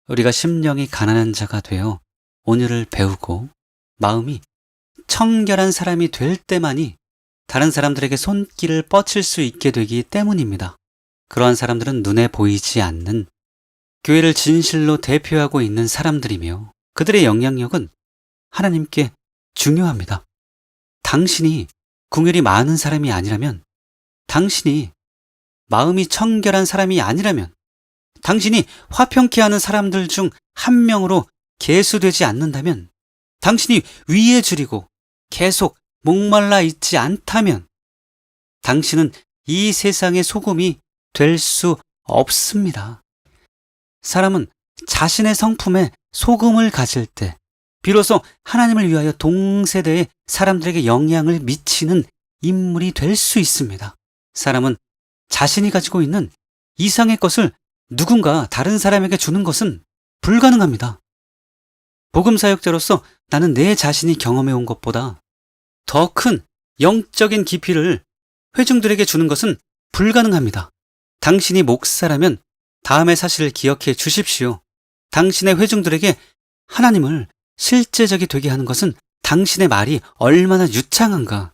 [SPEAKER 1] 우리가 심령이 가난한 자가 되어 온유를 배우고 마음이 청결한 사람이 될 때만이 다른 사람들에게 손길을 뻗칠 수 있게 되기 때문입니다. 그러한 사람들은 눈에 보이지 않는 교회를 진실로 대표하고 있는 사람들이며 그들의 영향력은 하나님께 중요합니다. 당신이 궁율이 많은 사람이 아니라면, 당신이 마음이 청결한 사람이 아니라면, 당신이 화평케 하는 사람들 중 한 명으로 개수되지 않는다면, 당신이 위에 줄이고 계속 목말라 있지 않다면 당신은 이 세상의 소금이 될 수 없습니다. 사람은 자신의 성품에 소금을 가질 때 비로소 하나님을 위하여 동세대의 사람들에게 영향을 미치는 인물이 될 수 있습니다. 사람은 자신이 가지고 있는 이상의 것을 누군가 다른 사람에게 주는 것은 불가능합니다. 복음 사역자로서 나는 내 자신이 경험해 온 것보다 더 큰 영적인 깊이를 회중들에게 주는 것은 불가능합니다. 당신이 목사라면 다음의 사실을 기억해 주십시오. 당신의 회중들에게 하나님을 실제적이 되게 하는 것은 당신의 말이 얼마나 유창한가,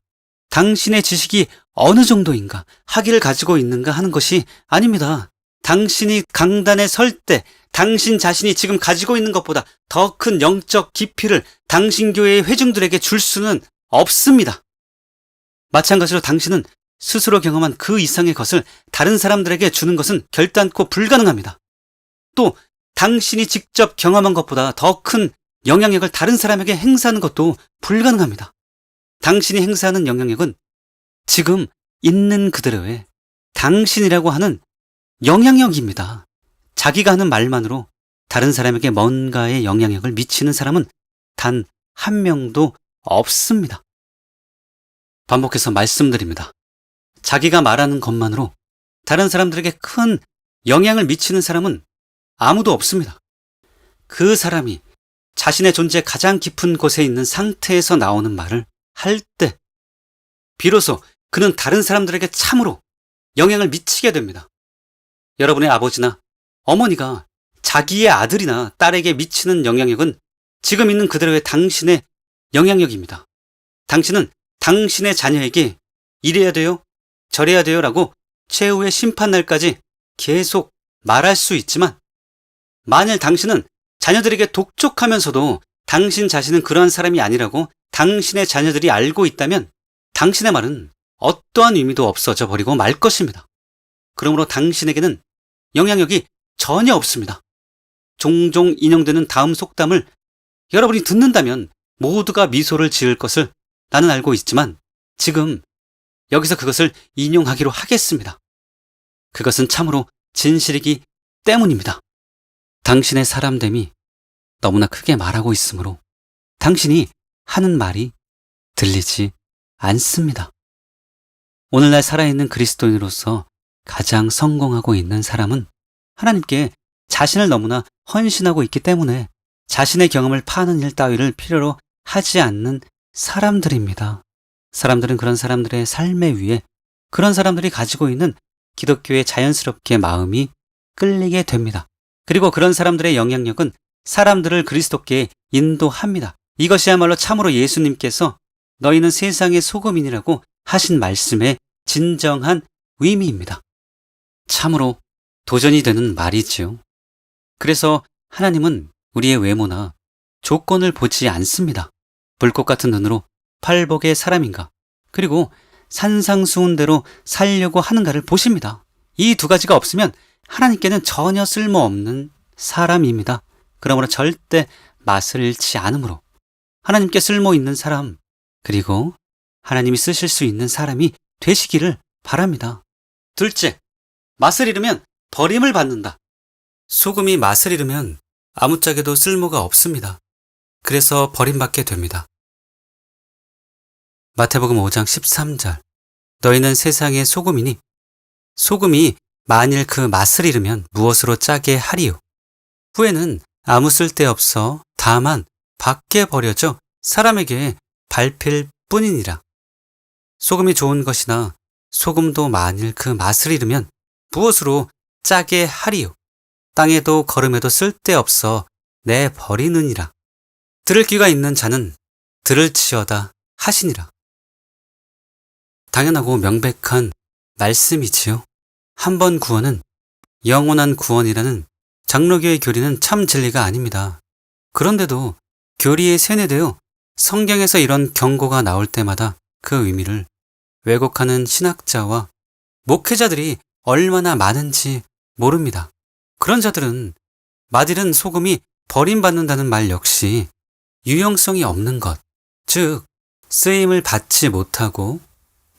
[SPEAKER 1] 당신의 지식이 어느 정도인가, 학위를 가지고 있는가 하는 것이 아닙니다. 당신이 강단에 설 때 당신 자신이 지금 가지고 있는 것보다 더 큰 영적 깊이를 당신 교회의 회중들에게 줄 수는 없습니다. 마찬가지로 당신은 스스로 경험한 그 이상의 것을 다른 사람들에게 주는 것은 결단코 불가능합니다. 또 당신이 직접 경험한 것보다 더 큰 영향력을 다른 사람에게 행사하는 것도 불가능합니다. 당신이 행사하는 영향력은 지금 있는 그대로의 당신이라고 하는 영향력입니다. 자기가 하는 말만으로 다른 사람에게 뭔가의 영향력을 미치는 사람은 단 한 명도 없습니다. 반복해서 말씀드립니다. 자기가 말하는 것만으로 다른 사람들에게 큰 영향을 미치는 사람은 아무도 없습니다. 그 사람이 자신의 존재 가장 깊은 곳에 있는 상태에서 나오는 말을 할 때 비로소 그는 다른 사람들에게 참으로 영향을 미치게 됩니다. 여러분의 아버지나 어머니가 자기의 아들이나 딸에게 미치는 영향력은 지금 있는 그대로의 당신의 영향력입니다. 당신은 당신의 자녀에게 이래야 돼요, 저래야 돼요 라고 최후의 심판날까지 계속 말할 수 있지만, 만일 당신은 자녀들에게 독촉하면서도 당신 자신은 그러한 사람이 아니라고 당신의 자녀들이 알고 있다면 당신의 말은 어떠한 의미도 없어져 버리고 말 것입니다. 그러므로 당신에게는 영향력이 전혀 없습니다. 종종 인용되는 다음 속담을 여러분이 듣는다면 모두가 미소를 지을 것을 나는 알고 있지만 지금 여기서 그것을 인용하기로 하겠습니다. 그것은 참으로 진실이기 때문입니다. 당신의 사람됨이 너무나 크게 말하고 있으므로 당신이 하는 말이 들리지 않습니다. 오늘날 살아있는 그리스도인으로서 가장 성공하고 있는 사람은 하나님께 자신을 너무나 헌신하고 있기 때문에 자신의 경험을 파는 일 따위를 필요로 하지 않는 사람들입니다. 사람들은 그런 사람들의 삶의 위에 그런 사람들이 가지고 있는 기독교에 자연스럽게 마음이 끌리게 됩니다. 그리고 그런 사람들의 영향력은 사람들을 그리스도께 인도합니다. 이것이야말로 참으로 예수님께서 너희는 세상의 소금이니라고 하신 말씀의 진정한 의미입니다. 참으로 도전이 되는 말이지요. 그래서 하나님은 우리의 외모나 조건을 보지 않습니다. 불꽃 같은 눈으로 팔복의 사람인가, 그리고 산상수훈대로 살려고 하는가를 보십니다. 이 두 가지가 없으면 하나님께는 전혀 쓸모없는 사람입니다. 그러므로 절대 맛을 잃지 않으므로 하나님께 쓸모 있는 사람, 그리고 하나님이 쓰실 수 있는 사람이 되시기를 바랍니다. 둘째, 맛을 잃으면 버림을 받는다. 소금이 맛을 잃으면 아무짝에도 쓸모가 없습니다. 그래서 버림받게 됩니다. 마태복음 5장 13절. 너희는 세상의 소금이니 소금이 만일 그 맛을 잃으면 무엇으로 짜게 하리요. 후에는 아무 쓸데없어 다만 밖에 버려져 사람에게 밟힐 뿐이니라. 소금이 좋은 것이나 소금도 만일 그 맛을 잃으면 무엇으로 짜게 하리요. 땅에도 거름에도 쓸데없어 내버리느니라. 들을 귀가 있는 자는 들을지어다 하시니라. 당연하고 명백한 말씀이지요. 한 번 구원은 영원한 구원이라는 장로교의 교리는 참 진리가 아닙니다. 그런데도 교리에 세뇌되어 성경에서 이런 경고가 나올 때마다 그 의미를 왜곡하는 신학자와 목회자들이 얼마나 많은지 모릅니다. 그런 자들은 맛 잃은 소금이 버림받는다는 말 역시 유용성이 없는 것, 즉 쓰임을 받지 못하고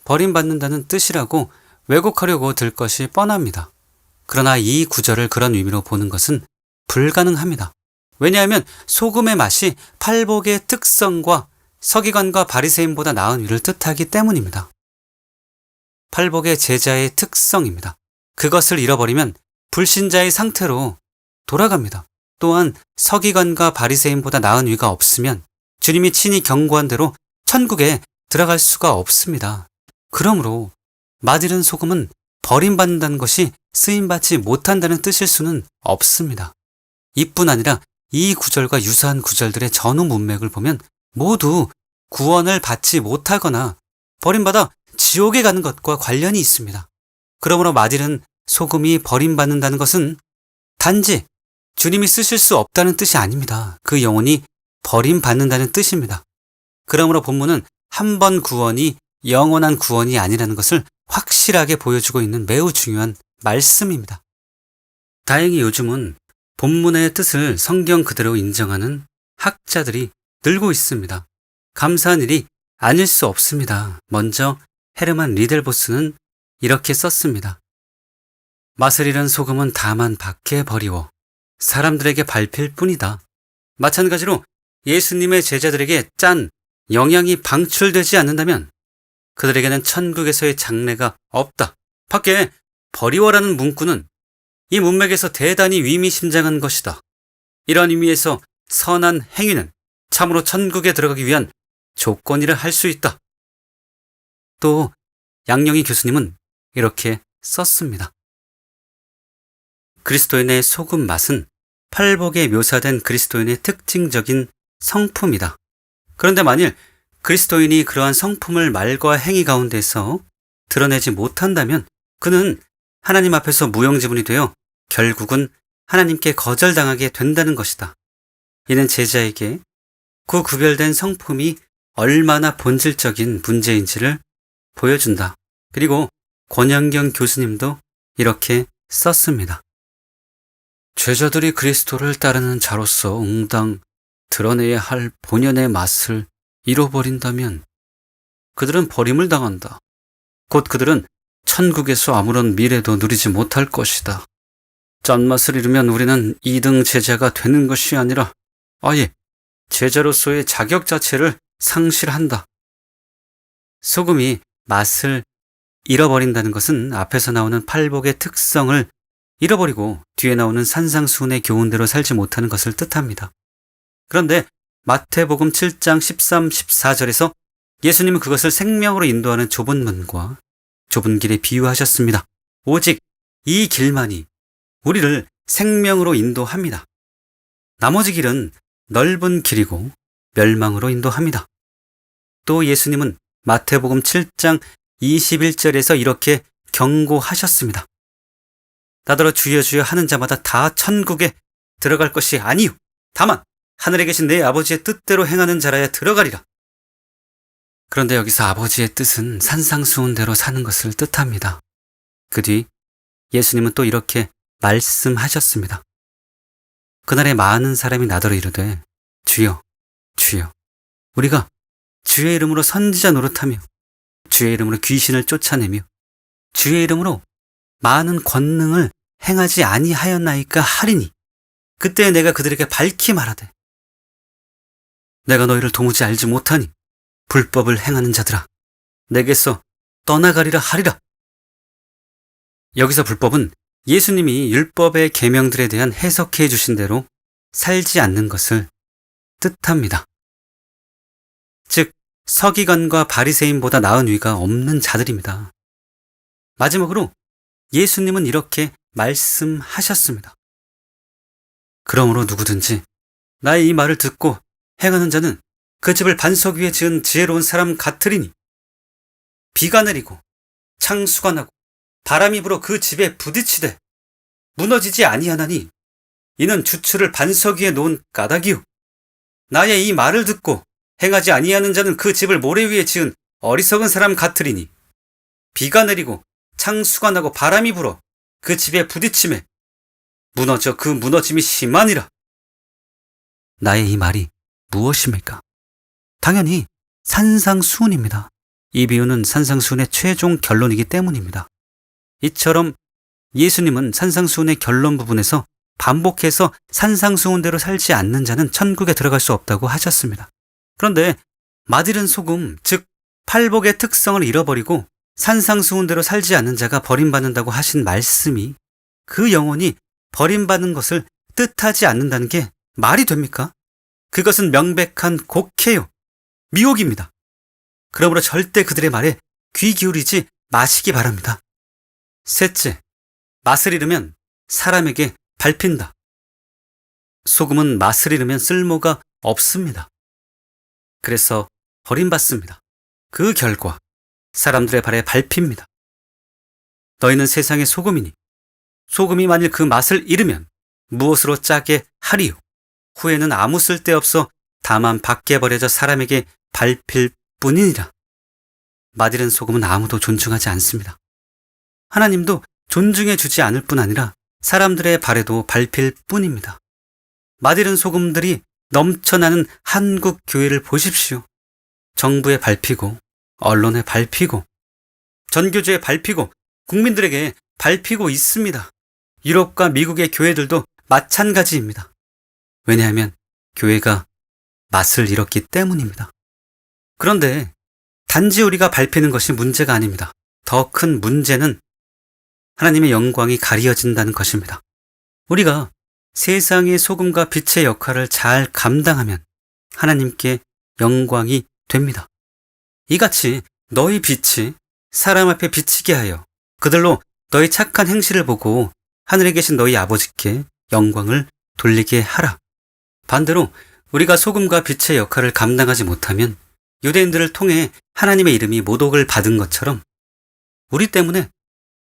[SPEAKER 1] 버림받는다는 뜻이라고 왜곡하려고 들 것이 뻔합니다. 그러나 이 구절을 그런 의미로 보는 것은 불가능합니다. 왜냐하면 소금의 맛이 팔복의 특성과 서기관과 바리새인보다 나은 위를 뜻하기 때문입니다. 팔복의 제자의 특성입니다. 그것을 잃어버리면 불신자의 상태로 돌아갑니다. 또한 서기관과 바리새인보다 나은 위가 없으면 주님이 친히 경고한 대로 천국에 들어갈 수가 없습니다. 그러므로 맛있는 소금은 버림받는다는 것이 쓰임받지 못한다는 뜻일 수는 없습니다. 이뿐 아니라 이 구절과 유사한 구절들의 전후 문맥을 보면 모두 구원을 받지 못하거나 버림받아 지옥에 가는 것과 관련이 있습니다. 그러므로 맛있는 소금이 버림받는다는 것은 단지 주님이 쓰실 수 없다는 뜻이 아닙니다. 그 영혼이 버림받는다는 뜻입니다. 그러므로 본문은 한 번 구원이 영원한 구원이 아니라는 것을 확실하게 보여주고 있는 매우 중요한 말씀입니다. 다행히 요즘은 본문의 뜻을 성경 그대로 인정하는 학자들이 늘고 있습니다. 감사한 일이 아닐 수 없습니다. 먼저 헤르만 리델보스는 이렇게 썼습니다. 맛을 잃은 소금은 다만 밖에 버리워 사람들에게 밟힐 뿐이다. 마찬가지로 예수님의 제자들에게 짠 영향이 방출되지 않는다면 그들에게는 천국에서의 장래가 없다. 밖에 버리워라는 문구는 이 문맥에서 대단히 위미심장한 것이다. 이런 의미에서 선한 행위는 참으로 천국에 들어가기 위한 조건이라 할 수 있다. 또 양영희 교수님은 이렇게 썼습니다. 그리스도인의 소금 맛은 팔복에 묘사된 그리스도인의 특징적인 성품이다. 그런데 만일 그리스도인이 그러한 성품을 말과 행위 가운데서 드러내지 못한다면 그는 하나님 앞에서 무용지물이 되어 결국은 하나님께 거절당하게 된다는 것이다. 이는 제자에게 그 구별된 성품이 얼마나 본질적인 문제인지를 보여준다. 그리고 권영경 교수님도 이렇게 썼습니다. 제자들이 그리스도를 따르는 자로서 응당 드러내야 할 본연의 맛을 잃어버린다면 그들은 버림을 당한다. 곧 그들은 천국에서 아무런 미래도 누리지 못할 것이다. 짠맛을 잃으면 우리는 2등 제자가 되는 것이 아니라 아예 제자로서의 자격 자체를 상실한다. 소금이 맛을 잃어버린다는 것은 앞에서 나오는 팔복의 특성을 잃어버리고 뒤에 나오는 산상수훈의 교훈대로 살지 못하는 것을 뜻합니다. 그런데 마태복음 7장 13, 14절에서 예수님은 그것을 생명으로 인도하는 좁은 문과 좁은 길에 비유하셨습니다. 오직 이 길만이 우리를 생명으로 인도합니다. 나머지 길은 넓은 길이고 멸망으로 인도합니다. 또 예수님은 마태복음 7장 21절에서 이렇게 경고하셨습니다. 나더러 주여 주여 하는 자마다 다 천국에 들어갈 것이 아니요 다만 하늘에 계신 내 아버지의 뜻대로 행하는 자라야 들어가리라. 그런데 여기서 아버지의 뜻은 산상수훈대로 사는 것을 뜻합니다. 그 뒤 예수님은 또 이렇게 말씀하셨습니다. 그날에 많은 사람이 나더러 이르되 주여 주여 우리가 주의 이름으로 선지자 노릇하며 주의 이름으로 귀신을 쫓아내며 주의 이름으로 많은 권능을 행하지 아니하였나이까 하리니 그때 내가 그들에게 밝히 말하되 내가 너희를 도무지 알지 못하니 불법을 행하는 자들아 내게서 떠나가리라 하리라. 여기서 불법은 예수님이 율법의 계명들에 대한 해석해 주신 대로 살지 않는 것을 뜻합니다. 즉 서기관과 바리새인보다 나은 위가 없는 자들입니다. 마지막으로 예수님은 이렇게 말씀하셨습니다. 그러므로 누구든지 나의 이 말을 듣고 행하는 자는 그 집을 반석 위에 지은 지혜로운 사람 같으리니 비가 내리고 창수가 나고 바람이 불어 그 집에 부딪히되 무너지지 아니하나니 이는 주추를 반석 위에 놓은 까닭이요 나의 이 말을 듣고 행하지 아니하는 자는 그 집을 모래 위에 지은 어리석은 사람 같으리니 비가 내리고 창수가 나고 바람이 불어 그 집에 부딪힘에 무너져 그 무너짐이 심하니라. 나의 이 말이 무엇입니까? 당연히 산상수훈입니다. 이 비유는 산상수훈의 최종 결론이기 때문입니다. 이처럼 예수님은 산상수훈의 결론 부분에서 반복해서 산상수훈대로 살지 않는 자는 천국에 들어갈 수 없다고 하셨습니다. 그런데 맛이른 소금, 즉 팔복의 특성을 잃어버리고 산상수훈대로 살지 않는 자가 버림받는다고 하신 말씀이 그 영혼이 버림받는 것을 뜻하지 않는다는 게 말이 됩니까? 그것은 명백한 곡해요. 미혹입니다. 그러므로 절대 그들의 말에 귀 기울이지 마시기 바랍니다. 셋째, 맛을 잃으면 사람에게 밟힌다. 소금은 맛을 잃으면 쓸모가 없습니다. 그래서 버림받습니다. 그 결과 사람들의 발에 밟힙니다. 너희는 세상의 소금이니 소금이 만일 그 맛을 잃으면 무엇으로 짜게 하리요? 후에는 아무 쓸데없어 다만 밖에 버려져 사람에게 밟힐 뿐이니라. 맛이른 소금은 아무도 존중하지 않습니다. 하나님도 존중해 주지 않을 뿐 아니라 사람들의 발에도 밟힐 뿐입니다. 맛이른 소금들이 넘쳐나는 한국 교회를 보십시오. 정부에 밟히고 언론에 밟히고 전교조에 밟히고 국민들에게 밟히고 있습니다. 유럽과 미국의 교회들도 마찬가지입니다. 왜냐하면 교회가 맛을 잃었기 때문입니다. 그런데 단지 우리가 밟히는 것이 문제가 아닙니다. 더 큰 문제는 하나님의 영광이 가리어진다는 것입니다. 우리가 세상의 소금과 빛의 역할을 잘 감당하면 하나님께 영광이 됩니다. 이같이 너희 빛이 사람 앞에 비치게 하여 그들로 너희 착한 행실을 보고 하늘에 계신 너희 아버지께 영광을 돌리게 하라. 반대로 우리가 소금과 빛의 역할을 감당하지 못하면 유대인들을 통해 하나님의 이름이 모독을 받은 것처럼 우리 때문에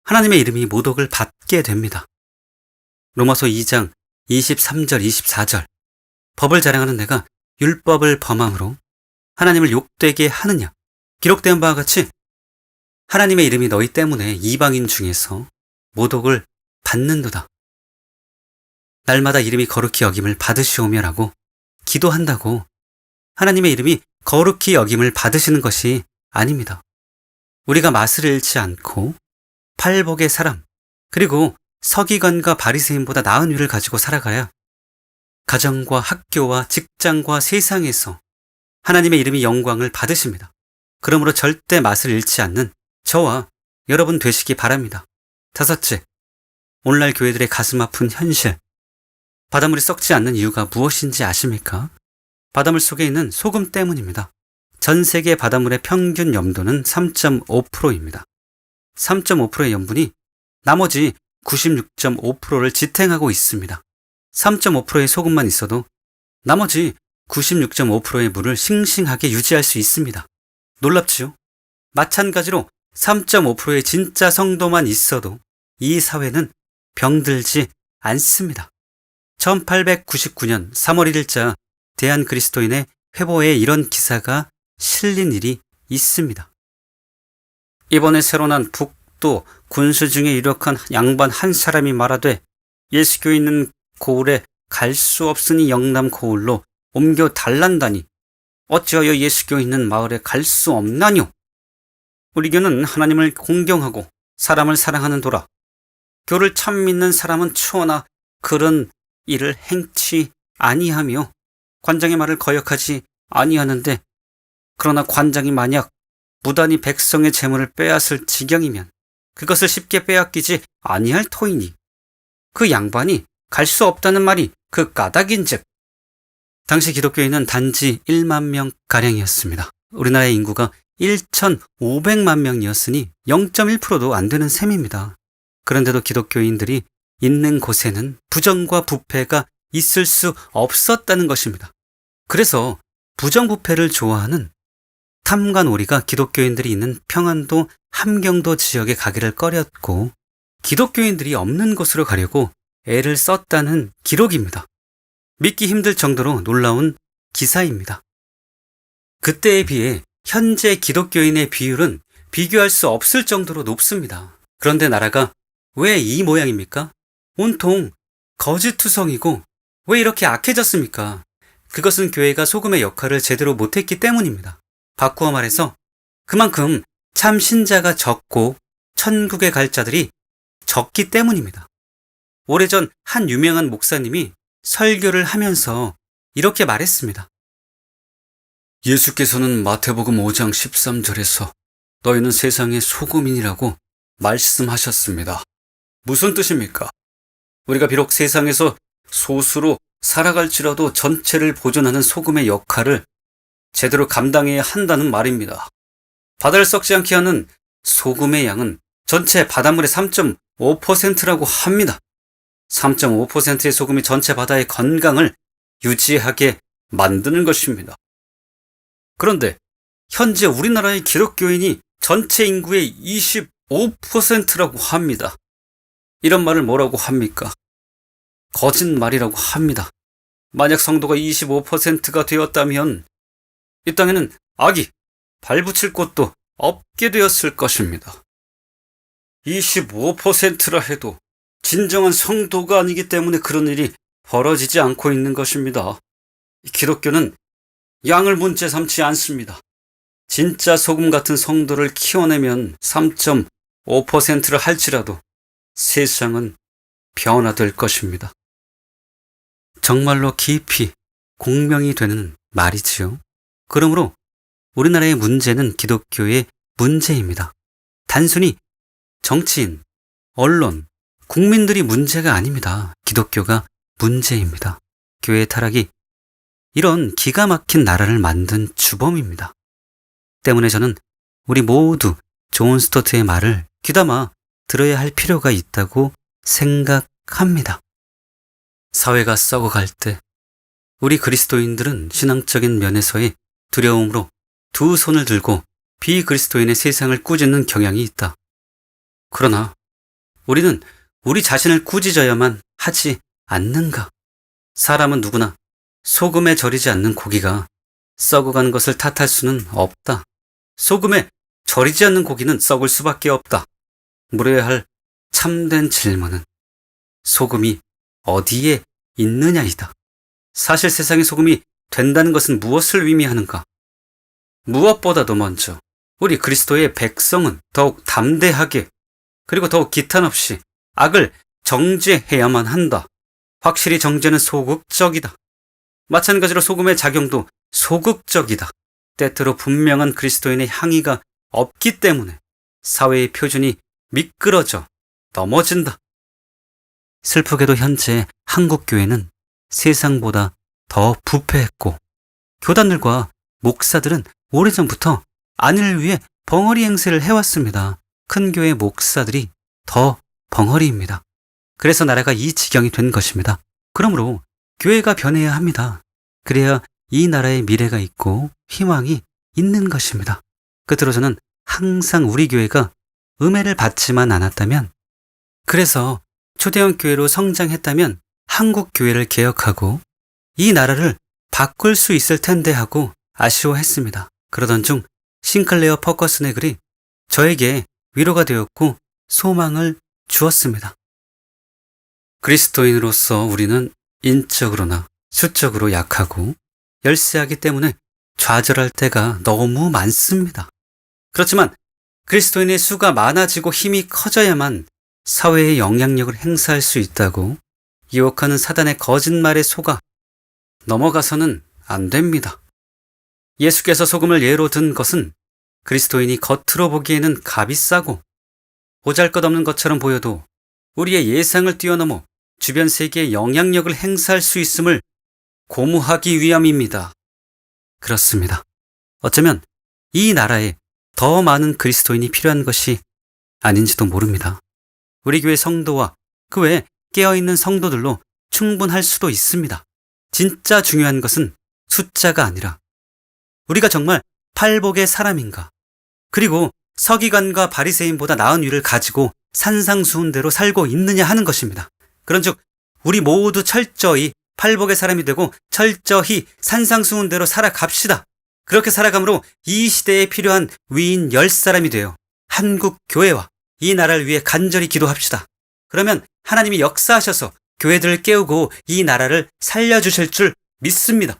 [SPEAKER 1] 하나님의 이름이 모독을 받게 됩니다. 로마서 2장 23절 24절 법을 자랑하는 내가 율법을 범함으로 하나님을 욕되게 하느냐. 기록된 바와 같이 하나님의 이름이 너희 때문에 이방인 중에서 모독을 받는도다. 날마다 이름이 거룩히 여김을 받으시오며라고 기도한다고 하나님의 이름이 거룩히 여김을 받으시는 것이 아닙니다. 우리가 맛을 잃지 않고 팔복의 사람 그리고 서기관과 바리새인보다 나은 위를 가지고 살아가야 가정과 학교와 직장과 세상에서 하나님의 이름이 영광을 받으십니다. 그러므로 절대 맛을 잃지 않는 저와 여러분 되시기 바랍니다. 다섯째, 오늘날 교회들의 가슴 아픈 현실. 바닷물이 썩지 않는 이유가 무엇인지 아십니까? 바닷물 속에 있는 소금 때문입니다. 전 세계 바닷물의 평균 염도는 3.5%입니다. 3.5%의 염분이 나머지 96.5%를 지탱하고 있습니다. 3.5%의 소금만 있어도 나머지 96.5%의 물을 싱싱하게 유지할 수 있습니다. 놀랍지요? 마찬가지로 3.5%의 진짜 성도만 있어도 이 사회는 병들지 않습니다. 1899년 3월 1일자 대한그리스도인의 회보에 이런 기사가 실린 일이 있습니다. 이번에 새로 난 북도 군수 중에 유력한 양반 한 사람이 말하되 예수교 있는 고을에 갈 수 없으니 영남 고을로 옮겨 달란다니 어찌하여 예수교 있는 마을에 갈 수 없나뇨? 우리 교는 하나님을 공경하고 사람을 사랑하는 도라. 교를 참 믿는 사람은 추호나 그런 일을 행치 아니하며 관장의 말을 거역하지 아니하는데 그러나 관장이 만약 무단히 백성의 재물을 빼앗을 지경이면 그것을 쉽게 빼앗기지 아니할 터이니 그 양반이 갈 수 없다는 말이 그 까닭인즉. 당시 기독교인은 단지 1만 명가량이었습니다. 우리나라의 인구가 1,500만 명이었으니 0.1%도 안 되는 셈입니다. 그런데도 기독교인들이 있는 곳에는 부정과 부패가 있을 수 없었다는 것입니다. 그래서 부정부패를 좋아하는 탐관오리가 기독교인들이 있는 평안도 함경도 지역에 가기를 꺼렸고 기독교인들이 없는 곳으로 가려고 애를 썼다는 기록입니다. 믿기 힘들 정도로 놀라운 기사입니다. 그때에 비해 현재 기독교인의 비율은 비교할 수 없을 정도로 높습니다. 그런데 나라가 왜 이 모양입니까? 온통 거짓투성이고 왜 이렇게 악해졌습니까? 그것은 교회가 소금의 역할을 제대로 못했기 때문입니다. 바꾸어 말해서 그만큼 참 신자가 적고 천국에 갈 자들이 적기 때문입니다. 오래전 한 유명한 목사님이 설교를 하면서 이렇게 말했습니다. 예수께서는 마태복음 5장 13절에서 너희는 세상의 소금이라고 말씀하셨습니다. 무슨 뜻입니까? 우리가 비록 세상에서 소수로 살아갈지라도 전체를 보존하는 소금의 역할을 제대로 감당해야 한다는 말입니다. 바다를 썩지 않게 하는 소금의 양은 전체 바닷물의 3.5%라고 합니다. 3.5%의 소금이 전체 바다의 건강을 유지하게 만드는 것입니다. 그런데 현재 우리나라의 기독교인이 전체 인구의 25%라고 합니다. 이런 말을 뭐라고 합니까? 거짓말이라고 합니다. 만약 성도가 25%가 되었다면 이 땅에는 악이 발붙일 곳도 없게 되었을 것입니다. 25%라 해도 진정한 성도가 아니기 때문에 그런 일이 벌어지지 않고 있는 것입니다. 기독교는 양을 문제 삼지 않습니다. 진짜 소금 같은 성도를 키워내면 3.5%를 할지라도 세상은 변화될 것입니다. 정말로 깊이 공명이 되는 말이지요. 그러므로 우리나라의 문제는 기독교의 문제입니다. 단순히 정치인, 언론, 국민들이 문제가 아닙니다. 기독교가 문제입니다. 교회의 타락이 이런 기가 막힌 나라를 만든 주범입니다. 때문에 저는 우리 모두 존 스토트의 말을 귀담아 들어야 할 필요가 있다고 생각합니다. 사회가 썩어갈 때 우리 그리스도인들은 신앙적인 면에서의 두려움으로 두 손을 들고 비그리스도인의 세상을 꾸짖는 경향이 있다. 그러나 우리는 우리 자신을 꾸짖어야만 하지 않는가? 사람은 누구나 소금에 절이지 않는 고기가 썩어가는 것을 탓할 수는 없다. 소금에 절이지 않는 고기는 썩을 수밖에 없다. 물어야 할 참된 질문은 소금이 어디에 있느냐이다. 사실 세상의 소금이 된다는 것은 무엇을 의미하는가? 무엇보다도 먼저 우리 그리스도의 백성은 더욱 담대하게 그리고 더욱 기탄 없이 악을 정죄해야만 한다. 확실히 정죄는 소극적이다. 마찬가지로 소금의 작용도 소극적이다. 때때로 분명한 그리스도인의 향기가 없기 때문에 사회의 표준이 미끄러져 넘어진다. 슬프게도 현재 한국 교회는 세상보다 더 부패했고 교단들과 목사들은 오래전부터 안위를 위해 벙어리 행세를 해왔습니다. 큰 교회 목사들이 더 벙어리입니다. 그래서 나라가 이 지경이 된 것입니다. 그러므로 교회가 변해야 합니다. 그래야 이 나라의 미래가 있고 희망이 있는 것입니다. 끝으로 저는 항상 우리 교회가 음해를 받지만 않았다면, 그래서 초대형 교회로 성장했다면 한국 교회를 개혁하고 이 나라를 바꿀 수 있을 텐데 하고 아쉬워했습니다. 그러던 중 싱클레어 퍼커슨의 글이 저에게 위로가 되었고 소망을 주었습니다. 그리스도인으로서 우리는 인적으로나 수적으로 약하고 열세하기 때문에 좌절할 때가 너무 많습니다. 그렇지만 그리스도인의 수가 많아지고 힘이 커져야만 사회의 영향력을 행사할 수 있다고 유혹하는 사단의 거짓말에 속아 넘어가서는 안 됩니다. 예수께서 소금을 예로 든 것은 그리스도인이 겉으로 보기에는 값이 싸고 보잘것없는 것처럼 보여도 우리의 예상을 뛰어넘어 주변 세계에 영향력을 행사할 수 있음을 고무하기 위함입니다. 그렇습니다. 어쩌면 이 나라에 더 많은 그리스도인이 필요한 것이 아닌지도 모릅니다. 우리 교회 성도와 그 외에 깨어있는 성도들로 충분할 수도 있습니다. 진짜 중요한 것은 숫자가 아니라 우리가 정말 팔복의 사람인가, 그리고 서기관과 바리새인보다 나은 위를 가지고 산상수훈대로 살고 있느냐 하는 것입니다. 그런즉 우리 모두 철저히 팔복의 사람이 되고 철저히 산상수훈대로 살아갑시다. 그렇게 살아감으로 이 시대에 필요한 위인 10사람이 되어 한국 교회와 이 나라를 위해 간절히 기도합시다. 그러면 하나님이 역사하셔서 교회들을 깨우고 이 나라를 살려주실 줄 믿습니다.